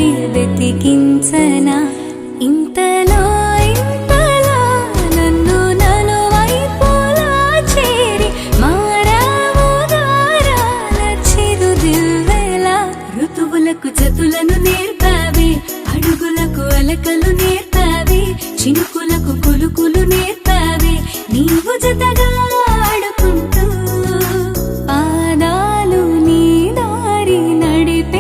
దారి వెతికించనా ఇంతలో ఇంతలా నన్ను నలువైపులా చేరి మారావు దారాల చిరుదివ్వెలా ఋతువులకు జతులను నేర్పావి అడుగులకు అలకలు నేర్పావి చినుకులకు కులుకులు నేర్పావి నీవు జతగా ఆడుకుంటూ పాదాలు నీ దారి నడిపించలేనంటే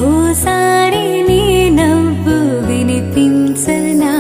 ఓసారి నీ నవ్వు వినిపించనా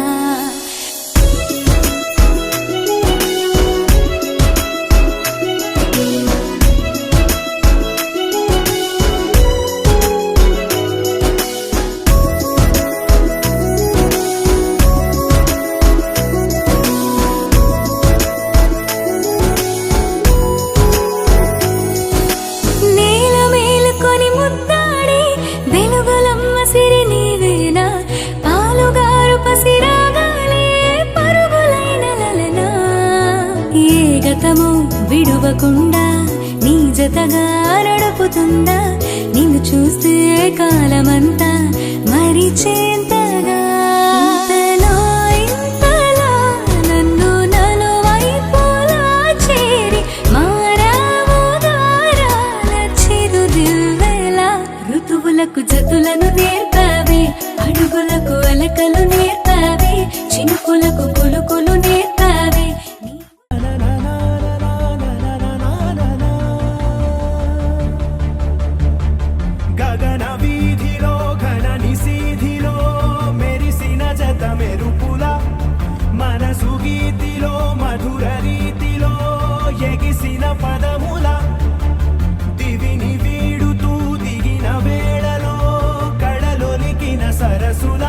విడువకుండా నీ జతగా నడుపుతుందా నిన్ను చూస్తే కాలమంతా మరిచేంతగా ఇంతలో ఇంతలా నన్ను నలువైపులా చేరి మారావు దారాల చిరుదివ్వెలా ఋతువులకు జతులను నేర్పావి అడుగులకు అలకలు నేర్పావి చినుకులకు కులుకులు నేర్పావి మనసు గీతిలో మధుర రీతిలో ఎగిసిన పదముల దివిని వీడుతూ దిగిన వేళలో కడలొలికిన సరసుల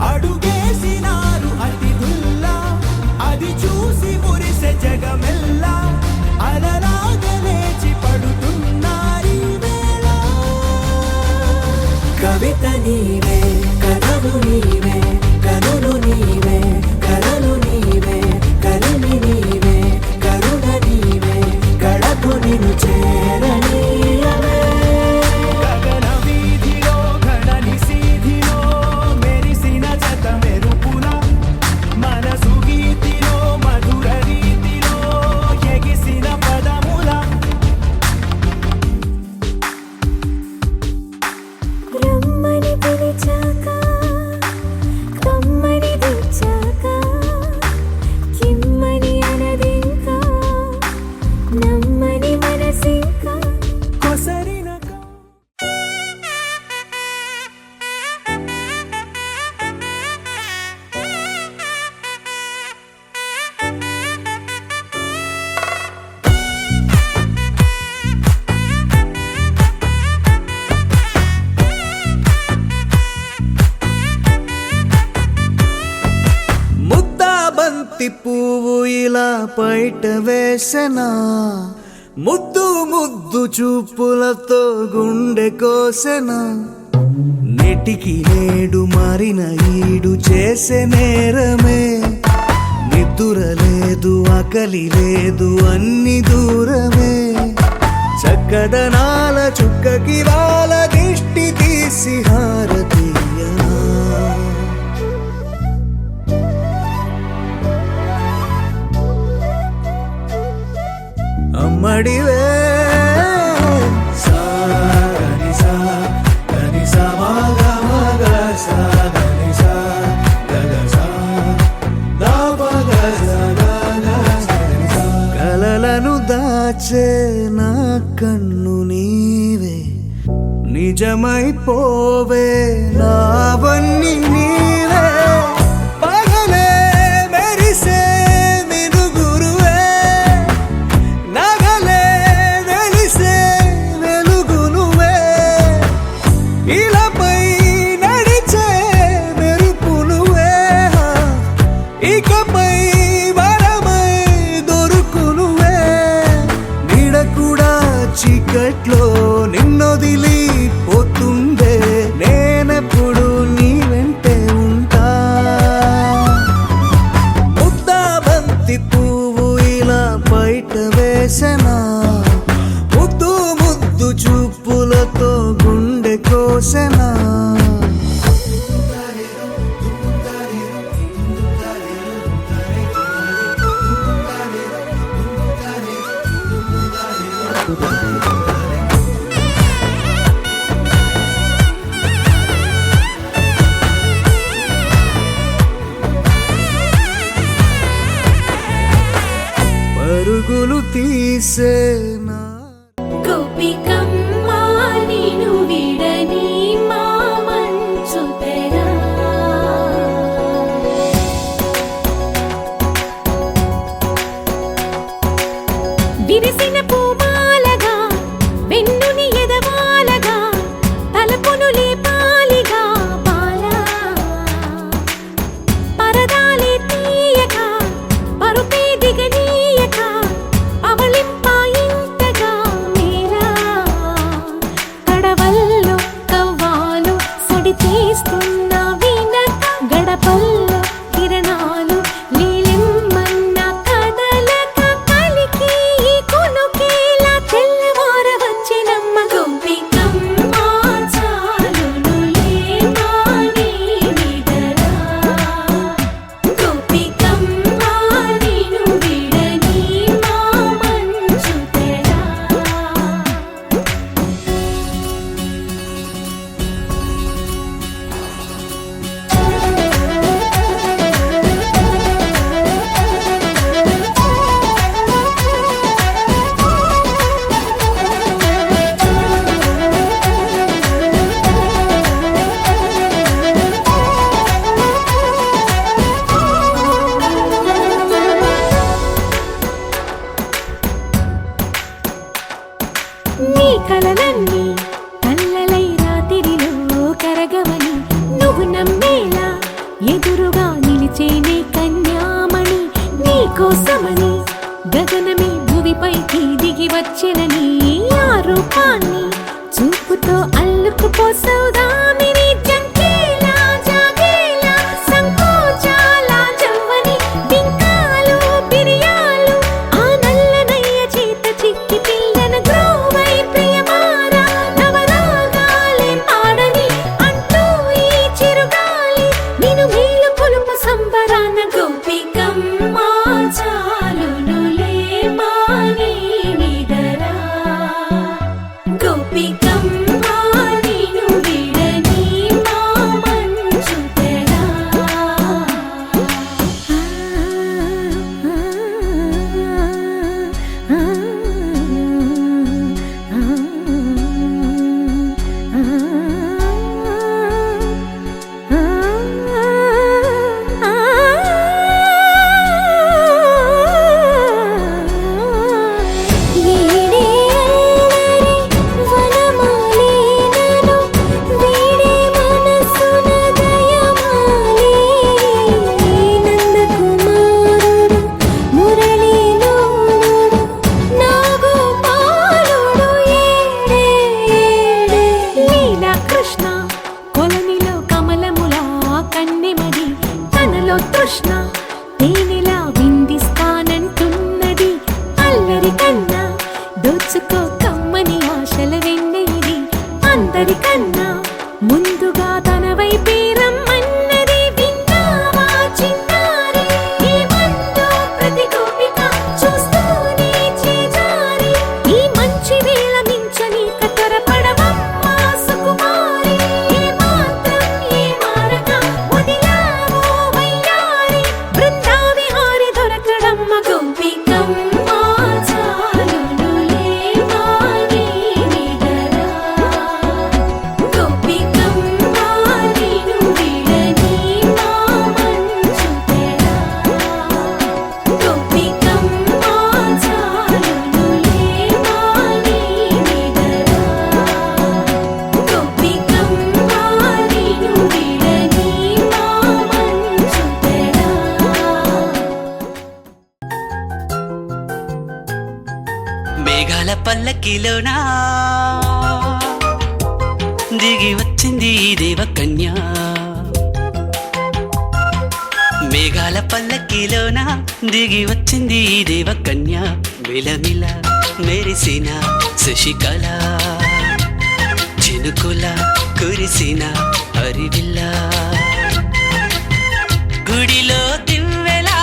అడుగేసినారు అతిథుల్లా అది చూసి మురిసె జగమెల్లా అలలాగా లేచి పడుతున్నారీ వేళ కవిత నీవే కథలు నీవే కనులు నీవే కలలు నీవే కలిమి నీవే కరుణ నీవే కడకు నిన్ను చేరనీయవే గగన వీధిలో గణని సీధిలో మెరిసిన జత మెరుపుల మనసు గీతిలో మధుర రీతిలో ఎగిసిన పదముల రమ్మని పిలిచాక కమ్మని తెచ్చాక కిమ్మని అనదింకా నమ్మని మనసింకా కొసరిన బంతి పువ్వు ఇలా బయట వేసెనా ముద్దు ముద్దు చూపులతో గుండె కోసెనా నెటికి నేడు మారిన ఈడు చేసే నేరమే నిద్ర లేదు ఆకలి లేదు అన్ని దూరమే చక్కదనాల చుక్కకి వాళ్ళ దిష్టి తీసి హారతీయనా అమ్మడివే కలలను దాచే నా కన్ను నీవే నిజమైపోవే నావన్నీ నీవే పగలే మెరిసే మినుగురువే నగలే వెలిసే వెలుగునువే ఇలాపై నడిచే మెరుపునువే ఇకపై వరమై దొరుకునువే నీడ కూడా చీకట్లో నిన్నొదిలి పోతుందే నేనెప్పుడు నీ వెంటే ఉంటా ముద్దా బంతి పువ్వు ఇలా బయట వేసెనా ముద్దు ముద్దు చూపులతో గుండె పరువులే పాలిగా బాలా పరదాలే తీయక పరుపే దిగనీయక అవలింపాయింతగా మేలా కడవల్లో కవ్వాలు సడి చేస్తున్న వినక గడపల్లో కిరణాలు నీలిమ్మన్న కదలక కలికి ఈ కొనుకేలా తెల్లవార వచ్చినమ్మ గోపికమ్మ చాలునులే మాని నిదరా గోపికమ్మ నిను విడని మా మంచు తెరా నీ కలలన్నీ కల్లలై రాత్రిలో కరగవని నువ్వు నమ్మేలా ఎదురుగా నిలిచేనే కన్యామణి నీ కోసమని గగనమే భువిపైకి దిగి వచ్చెనని ఆ రూపాన్ని చూపుతో అల్లుకుపోసౌదామిని జంకేలా జాగేలా సంకోచాల జవ్వని బింకాలు బిరియాలు ఆ నల్లనయ్య చేత చిక్కి పిల్లన గ్రోవై ప్రియమారా నవరాగాలే పాడని అంటూ ఈ చిరుగాలి నిన్ను మేలు కొలుపు సంబరాన గోపికమ్మ చాలునులే మాని నిదరా గోపికమ్మ నిను విడని మా మంచు తెరా వీడే అల్లరి వనమాలినను వీడే మనసున దయమాలి నందకుమారుడు మురళీలోలుడు నాగోపాలుడు ఏడే లీలా కృష్ణ కొలనిలో కమలములా కన్నెమది తనలో తృష్ణ తేనెలా విందిస్తానంటున్నది అల్లరి కన్నా దోచుకో కమ్మని ఆశల వెన్నెయిది అందరికన్నా ముందుగా తన వైపే రమ్మన్నది విన్నావా చిన్నారి ఏమందో ప్రతి గోపిక చూస్తూనే చేజారి ఈ మంచి వేళ మించని కతరపడవమ్మ సుకుమారి ఏ మాత్రం ఏ మారక వదిలావో వయ్యారి బృందావిహారి దొరకడమ్మ గోపికమ్మ చాలునులే మాని నిదరా గోపికమ్మ నిను విడని మా మంచు తెరా గోపికమ్మ చాలునులే మాని నిదరా గోపికమ్మ నిను విడని మా మంచు తెరా మేఘాల పల్లకిలోనా దిగి వచ్చింది ఈ దేవకన్య మేఘాల పల్లకిలోనా దిగి వచ్చింది ఈ దేవకన్య మిలమిల మెరిసిన శశికళ చినుకుల కురిసిన హరివిల్ల గుడిలో దివ్వెలా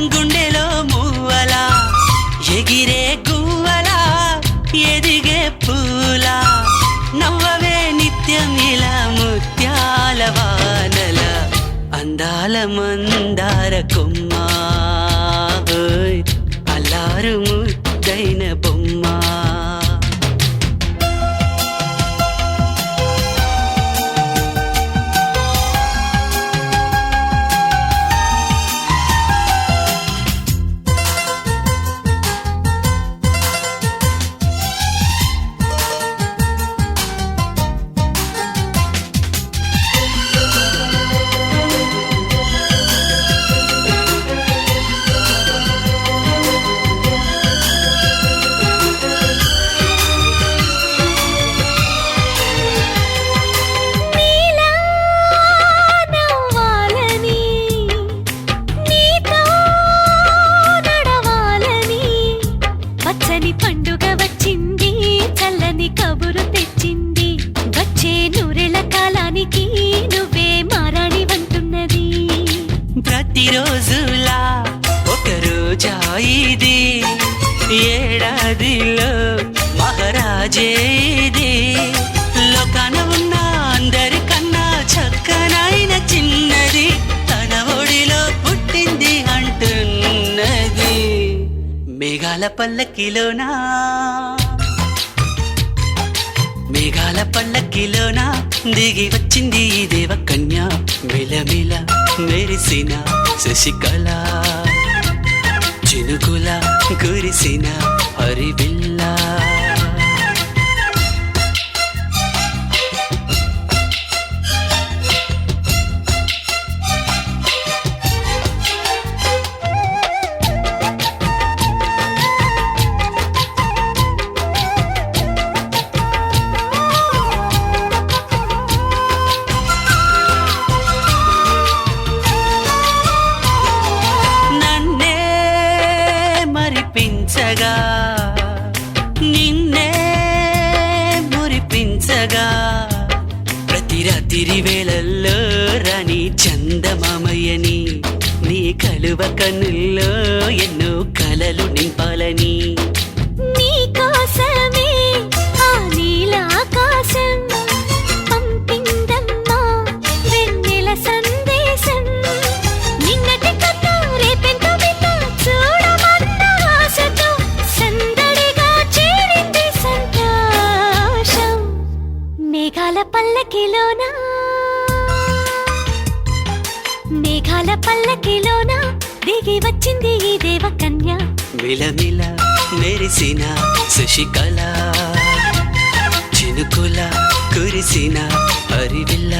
గుండెలో మువ్వలా ఎగిరే గువ్వలా ఎదిగే పూలా నవ్వవే నిత్యం ఇలా ముత్యాల వానల అందాల మందార కొమ్మ ఓయ్ అల్లారు ముద్దైన బొమ్మ మదిలో మహారాజే ఇది. లోకాన ఉన్న అందరికన్నా చక్కనైన చిన్నది తన ఒడిలో పుట్టింది అంటున్నది. మేఘాల పల్లకిలోనా మేఘాల పల్లకిలోన దిగి వచ్చింది ఈ దేవకన్య. మిలమిల మెరిసిన శశికళ చినుకుల కురిసిన హరివిల్ల. నన్నే మరిపించగా నిన్నే మురిపించగా ప్రతి రాత్రి వేళల్లో రాణి చందమామయ్యని నీ కలువ కన్నుల్లో ఎన్నో కలలు నింపాలని. నీ కోసమే ఆ నీలాకాశం పంపిందమ్మా వెన్నెల సందేశం. నిన్నటి కథ రేపెంతో వింత చూడమన్న ఆశతో సందడిగా చేరింది సంతోషం. మేఘాల పల్లకిలోనా మేఘాల పల్లకిలోన దిగి వచ్చింది ఈ దేవకన్య. మిలమిల మెరిసిన శశికళ చినుకుల కురిసిన హరివిల్ల.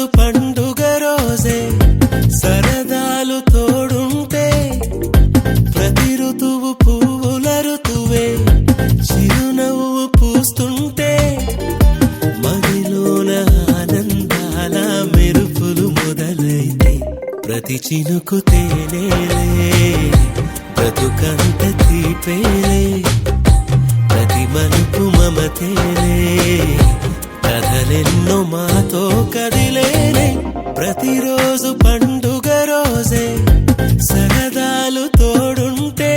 ప్రతిరోజు పండుగ రోజే సరదాలు తోడుంటే ప్రతి ఋతువు పువ్వుల ఋతువే చిరునవ్వు పూస్తుంటే మదిలోన ఆనందాల మెరుపులు మొదలైతే ప్రతి చినుకు తేనేలే బ్రతుకంత తీపేలే ప్రతి మలుపు మమతేలే కథలెన్నో మాతో కదిలేనే ప్రతిరోజు పండుగ రోజే సరదాలు తోడుంటే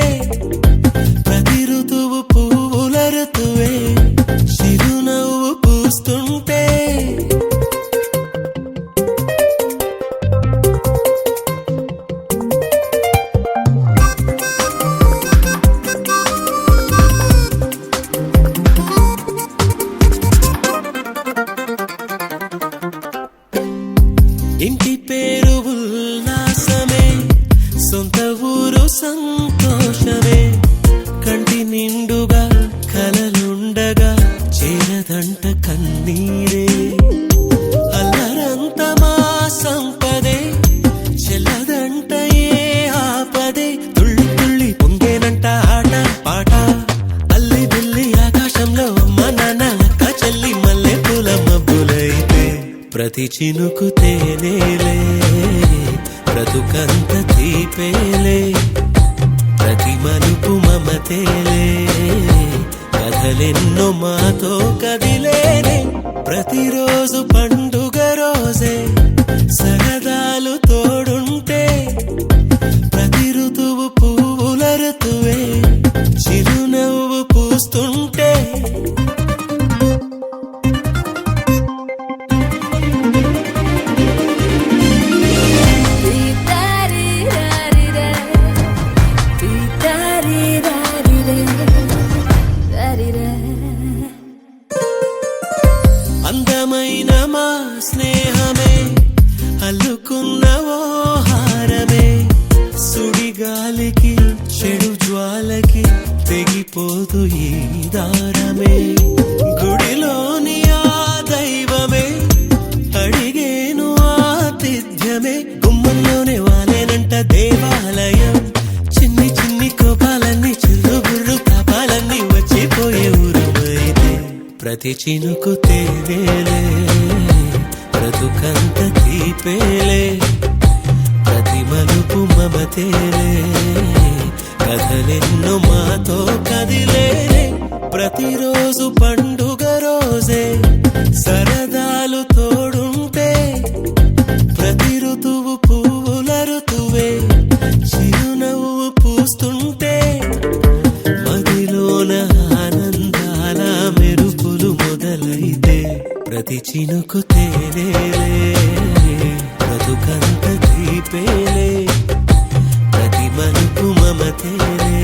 ప్రతి ఋతువు పువ్వుల ఋతువే చిరునవ్వు పూస్తుంటే ఇంటి పేరు ఉల్లాసమే సొంత ఊరు సంతోషమే కంటి నిండుగా కలలుండగా చేరదంట కన్నీరే అల్లరంత మా సంపదే చెల్లదంట ఏ ఆపదే తుళ్ళి తుళ్ళి పొంగేనంట ఆట పాట అల్లి బిల్లి ఆకాశంలో అమ్మ నాన్న అక్క చెల్లి మల్లె పూల మబ్బులైతే ప్రతి చినుకు తేనేలే బ్రతుకంత తీపేలే ప్రతి మలుపు మమతేలే కథలెన్నో మాతో కదిలేనే ప్రతిరోజు పండుగ రోజే సరదాలు తోడుంటే ప్రతి ఋతువు పువ్వుల ఋతువే చిరునవ్వు పూస్తుంటే అందమైన మా స్నేహమే అల్లుకున్న ఓ హారమే సుడిగాలికి చెడు జ్వాలకి తెగిపోదు ఈ దారమే గుడిలోని ఆ దైవమే అడిగేను ఆతిథ్యమే గుమ్మంలోనే వాలేనంట దేవాలయం చిన్ని చిన్ని కోపాలన్నీ చిల్లు బుర్రు పాపాలన్నీ వచ్చిపోయే ఊరుమైతే ప్రతి చినుకు తేవేలే బ్రతుకంత తీపేలే ప్రతి మలుపు మమతేలే కథలెన్నో మాతో కదిలేనే ప్రతిరోజు పండుగ రోజే సరదాలు తోడుంటే ప్రతి ఋతువు పువ్వుల ఋతువే చిరునవ్వు పూస్తుంటే మదిలోన ఆనందాల మెరుపులు మొదలైతే ప్రతి చినుకు తేనేలే బ్రతుకంత తీపేలే ప్రతి మలుపు మమతేలే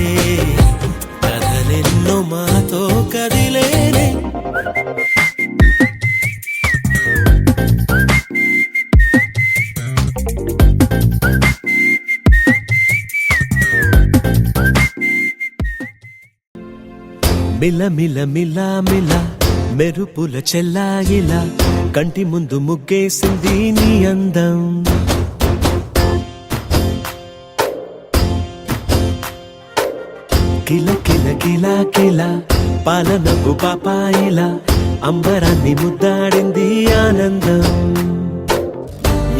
కథలెన్నో మాతో కదిలేనే మిల మిల మిల మిల మెరుపుల చెల్లాయిలా కంటి ముందు ముగ్గేసింది నీ అందం కిల కిల కిల కిల పాలనకు పాపాయిలా అంబరాన్ని ముద్దాడింది ఆనందం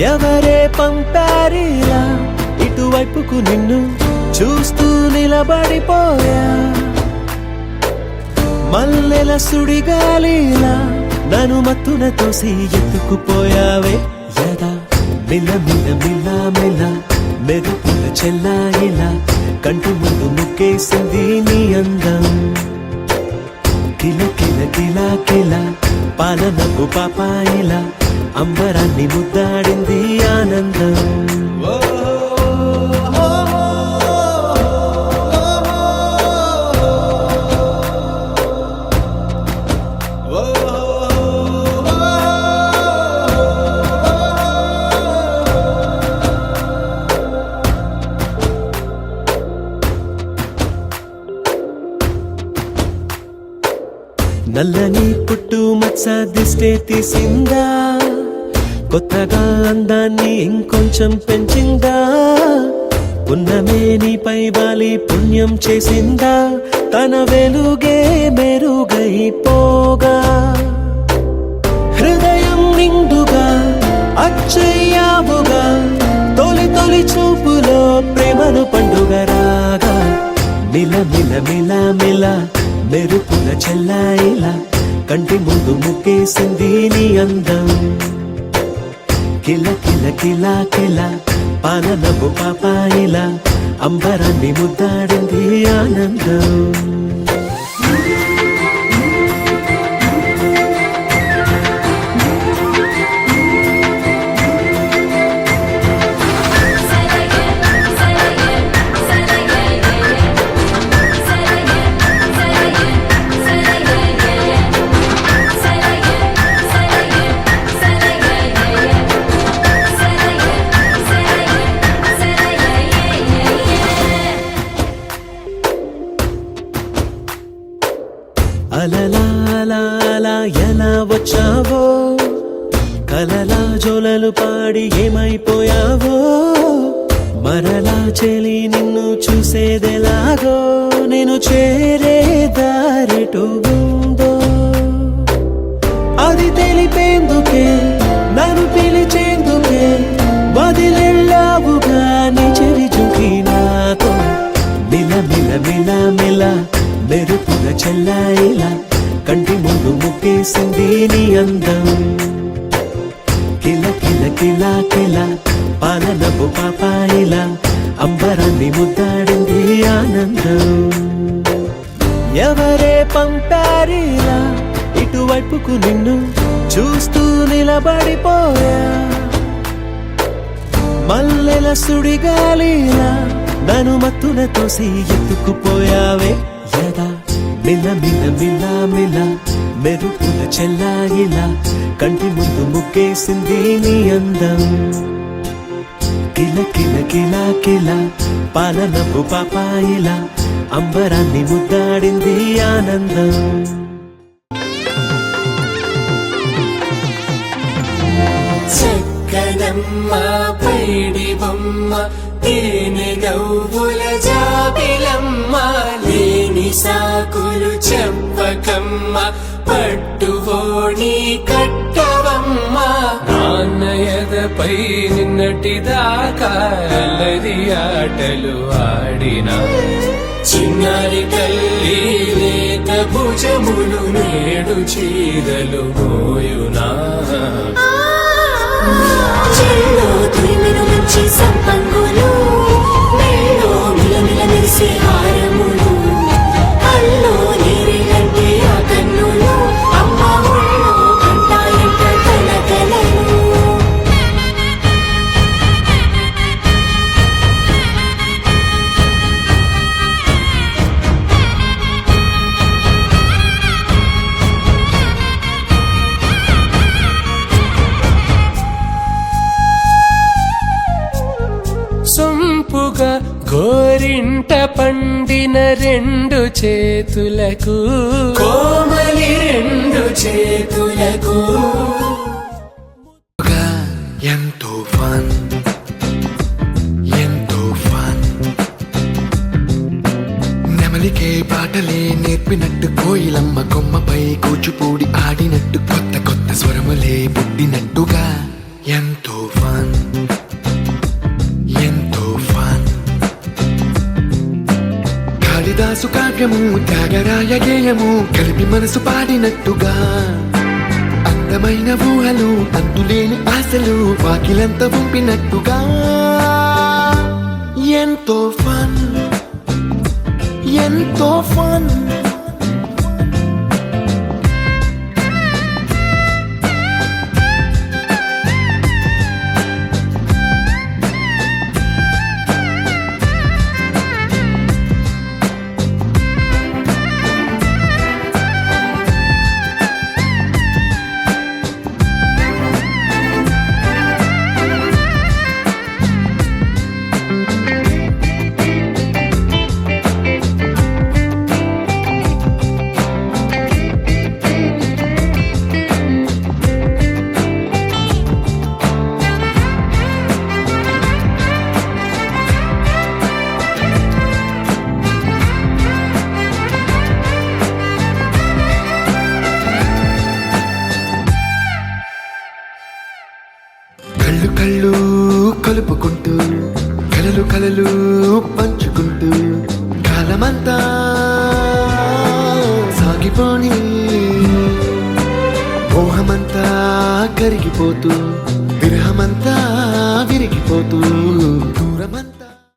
ఎవరే పంపారిలా ఇటువైపుకు నిన్ను చూస్తూ నిలబడిపోయా మల్లెల సుడిగాలిలా నన్ను మత్తున తోసి ఎత్తుకుపోయావే యదా మిల మిల మిల మిల మెరుపుల చెల్లాయిలా కంటి ముందు ముగ్గేసింది నీ అందం కిల కిల కిల కిల పాలనకు పాపాయిలా అంబరాన్ని ముద్దాడింది ఆనందం నల్లని పుట్టు మచ్చ దిష్టే తీసిందా కొత్తగా అందాన్ని ఇంకొంచెం పెంచిందా ఉన్నమే నీపై వాలి పుణ్యం చేసిందా తన వెలుగే మెరుగైపోగా హృదయం నిండుగా అచ్చయ్యావుగా తొలి తొలి చూపులో ప్రేమను పండుగ రాగా మిల మిల మిల మిల మెరుపుల చెల్లాయిలా కంటి ముందు ముక్కేసింది నీ అందం కిల కిల కిల కిల పాలనపు పాపాయిలా అంబరాన్ని ముద్దాడింది ఆనందం అలలా అలా అలా ఎలా వచ్చావో కలలా జోలలు పాడి ఏమైపోయావో మరలా చెలి నిన్ను చూసేదెలాగో నేను చేరే దారిటు ఉందో అది తెలిపేందుకే నన్ను పిలిచేందుకే వదిలెళ్ళావుగా నీ చెవి చుకి నాతో మిల మిల మిల మిల మెరుపుల చెల్లాయిలా కంటి ముందు ముక్కేసింది నీ అందం కిల కిల కిల కిల పాలనపు పాపాయిలా అంబరాన్ని ముద్దాడింది ఆనందం ఎవరే పంపారిలా ఇటువైపుకు నిన్ను చూస్తూ నిలబడిపోయా మల్లెల సుడిగాలిలా నన్ను మత్తున తోసి ఎత్తుకుపోయావే యదా మిల మిల మిల మిల మెరుపుల చెల్లాయిలా కంటి ముందు ముక్కేసింది నీ అందం కిల కిల కిల కిల పాలనపు పాపాయిలా అంబరాన్ని ముద్దాడింది ఆనందం చక్కనమ్మ పైడి బొమ్మ తేనె నవ్వుల జాబిలమ్మ లేని సాకులు చెప్పకమ్మ పట్టువోణి కట్టవమ్మ నాన్నయదపై నిన్నటిదాకా అల్లరి ఆటలు ఆడినా చిన్నారి తల్లి లేత భుజములు నేడు చీరలు మోయునా చెల్లో తురిమిన మంచి సంపంగులు మెళ్ళో మిలమిల మెరిసే హారములు అల్లో నీరిలంటే ఆ కన్నులు అమ్మ ఒళ్ళో కంటాయంట కలకలలు సొంపుగా గోరింట పండిన రెండు చేతులకు కోమలి రెండు చేతులకు ఎంతో ఫన్ ఎంతో ఫన్ నెమలికే పాటలే నేర్పినట్టు కోయిలమ్మ కొమ్మపై కూచిపూడి ఆడినట్టు కొత్త కొత్త స్వరములే పుట్టినట్టుగా ఎంతో ఫన్ ఎంతో ఫన్ కాళిదాసు కావ్యము త్యాగరాయ గేయము కలిపి మనసు పాడినట్టుగా అందమైన ఊహలు అందులేని ఆశలు వాకిలంత పంపినట్టుగా ఎంతో ఫన్ ఎంతో ఫన్ కాలమంతా సాగిపోని మోహమంతా కరిగిపోతూ విరహమంతా విరిగిపోతూ